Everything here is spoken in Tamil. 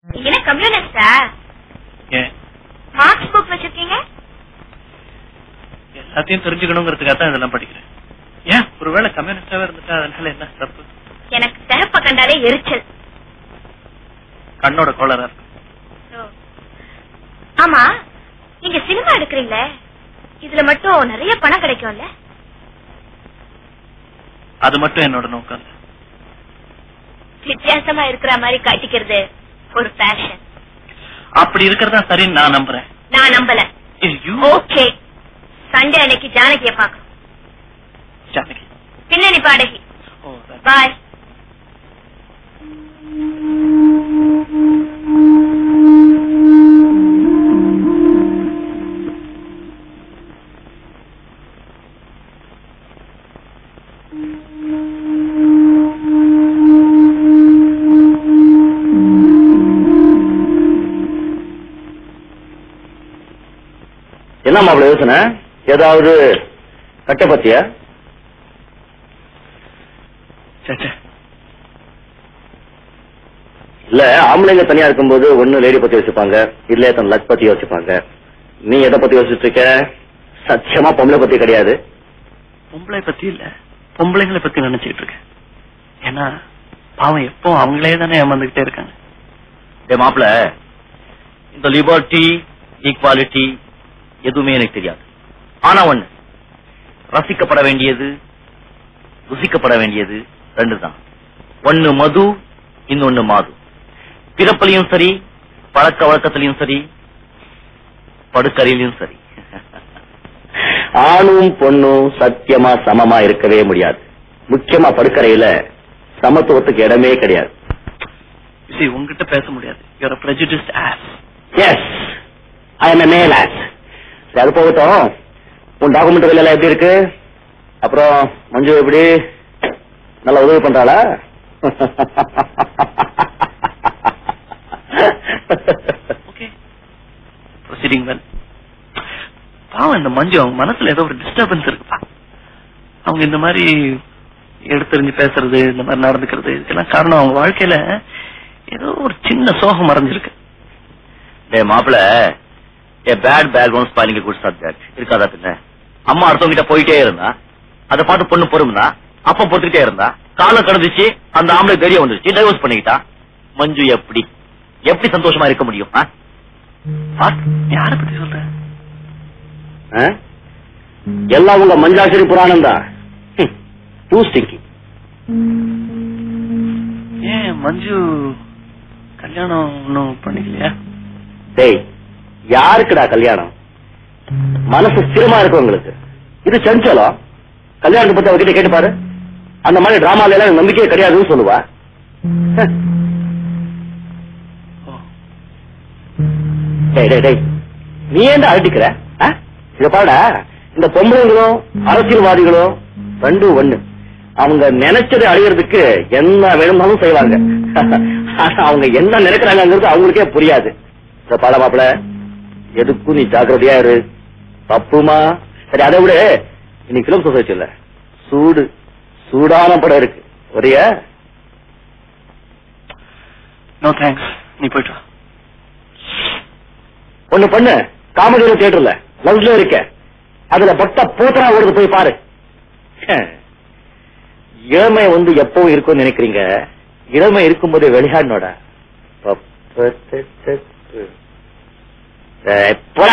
நீங்க கம்யூனிஸ்டா? மார்க்ஸ் புக் வச்சிருக்கீங்க? எல்லாத்தையும் தெரிஞ்சுக்கணுங்கிறதுக்காக தான் இதெல்லாம் படிக்கிறேன். ஏன் ஒருவேளை கம்யூனிஸ்டாவே இருந்துட்டா அதனால என்ன தப்பு? எனக்கு சிகப்ப கண்டாலே எரிச்சல். கண்ணோட கோளரா இருக்கு. ஆமா, நீங்க சினிமா எடுக்கிறீங்களே, இதுல மட்டும் நிறைய பணம் கிடைக்கும்ல? அது மட்டும் என்னோட நோக்கம். வித்தியாசமா இருக்கிற மாதிரி காட்டிக்கிறது ஒரு ஃபேஷன். அப்படி இருக்கிறதா சரின்னு நான் நம்புறேன். நான் நம்பல. ஓகே, சண்டே அன்னைக்கு ஜானகியை பார்க்கணும். ஜானகி பின்னணி பாடகி. பாய். என்ன மாப்பிள்ள யோசனை? ஏதாவது கட்ட பத்தியா? இல்ல, ஆம்பளைங்க தனியா இருக்கும்போது ஒண்ணு லேடி பத்தி யோசிப்பாங்க, இல்ல தன் லக் பத்தி யோசிப்பாங்க. நீ எதை பத்தி யோசிச்சுட்டு இருக்க? சத்தியமா பொம்பளை பத்தி கிடையாது. பொம்பளை பத்தி இல்ல, பொம்பளைங்களை பத்தி நினைச்சுட்டு இருக்கேன். ஏன்னா பாவம் எப்போ அவங்களே தானே ஏமாந்துகிட்டே இருக்காங்க. மாப்பிள்ள, இந்த லிபர்ட்டி ஈக்வாலிட்டி எதுவுமே எனக்கு தெரியாது. ஆனா ஒண்ணு, ரசிக்கப்பட வேண்டியது ருசிக்கப்பட வேண்டியது ரெண்டு தான். ஒன்னு மது, இன்னொன்னு மாது. பிறப்பிலையும் சரி, பழக்க வழக்கத்திலையும் சரி, படுக்கறையிலையும் சரி. ஆணும் பொண்ணும் சத்தியமா சமமா இருக்கவே முடியாது. முக்கியமா படுக்கறையில சமத்துவத்துக்கு இடமே கிடையாது. உங்ககிட்ட பேச முடியாது. You're a prejudiced ass. Yes, I am a male ass. அது போகட்டும், உன் டாக்குமெண்ட் வேலை எப்படி இருக்கு? அப்புறம் மஞ்சு எப்படி நல்லா உதவி பண்றாளா? Okay, proceeding well. பாவம் இந்த மஞ்சு, அவங்க மனசுல ஏதோ ஒரு டிஸ்டர்பன்ஸ் இருக்குப்பா. அவங்க இந்த மாதிரி எடுத்தறிஞ்சு பேசுறது, இந்த மாதிரி நடந்துக்கிறது, இதுக்கெல்லாம் காரணம் அவங்க வாழ்க்கையில ஏதோ ஒரு சின்ன சோகம் மறைஞ்சிருக்கு. மாப்பிள்ள, a bad background spoiling a good subject இருக்காதா? பின்ன அம்மா அடுத்தவங்கிட்ட போயிட்டே இருந்தா, அதை பார்த்து பொண்ணு பொறுமுனா, அப்ப பொறுத்துக்கிட்டே இருந்தா, காலம் கடந்துச்சு, அந்த ஆம்பளை தெரிய வந்துருச்சு, டைவர்ஸ் பண்ணிக்கிட்டா. மஞ்சு எப்படி எப்படி சந்தோஷமா இருக்க முடியும்? யார பத்தி சொல்ற? எல்லாம் உங்க மஞ்சாசிரி புராணம் தான். ஏன் மஞ்சு கல்யாணம் ஒன்னும் பண்ணிக்கலையா? டேய், யாருக்குடா கல்யாணம்? மனசு ஸ்திரமா இருக்கு உங்களுக்கு. இது சஞ்சலம். கல்யாணத்தை பத்தி அவகிட்ட கேட்டு பாரு. அந்த மாதிரி டிராமால எல்லாம் நம்பிக்கையே கிடையாதுன்னு சொல்லுவா. நீ ஏன் அழட்டிக்கிற? இத பாடா, இந்த பொம்பளைங்களும் அரசியல்வாதிகளும் ரெண்டும் ஒண்ணு. அவங்க நினைச்சதை அடையிறதுக்கு என்ன வேணும்னாலும் செய்வாங்க. அவங்க என்ன நினைக்கிறாங்கிறது அவங்களுக்கே புரியாது. பாட மாப்பிள, எதுக்கும் நீ ஜாக்கிரதையா இரு. தப்புமா? சரி, அதை விட இன்னைக்கு பிலிம் சொசைட்டில சூடான படம் இருக்கு. ஒரே நோ தேங்க்ஸ், நீ போயிட்டு ஒண்ணு பண்ணு. காமெடியில தியேட்டர்ல லவ்ல இருக்க, அதுல பட்ட போத்தனா ஓடுது, போய் பாரு. இளமை எப்பவும் இருக்கும்னு நினைக்கிறீங்க. இளமை இருக்கும்போது விளையாடனோட போற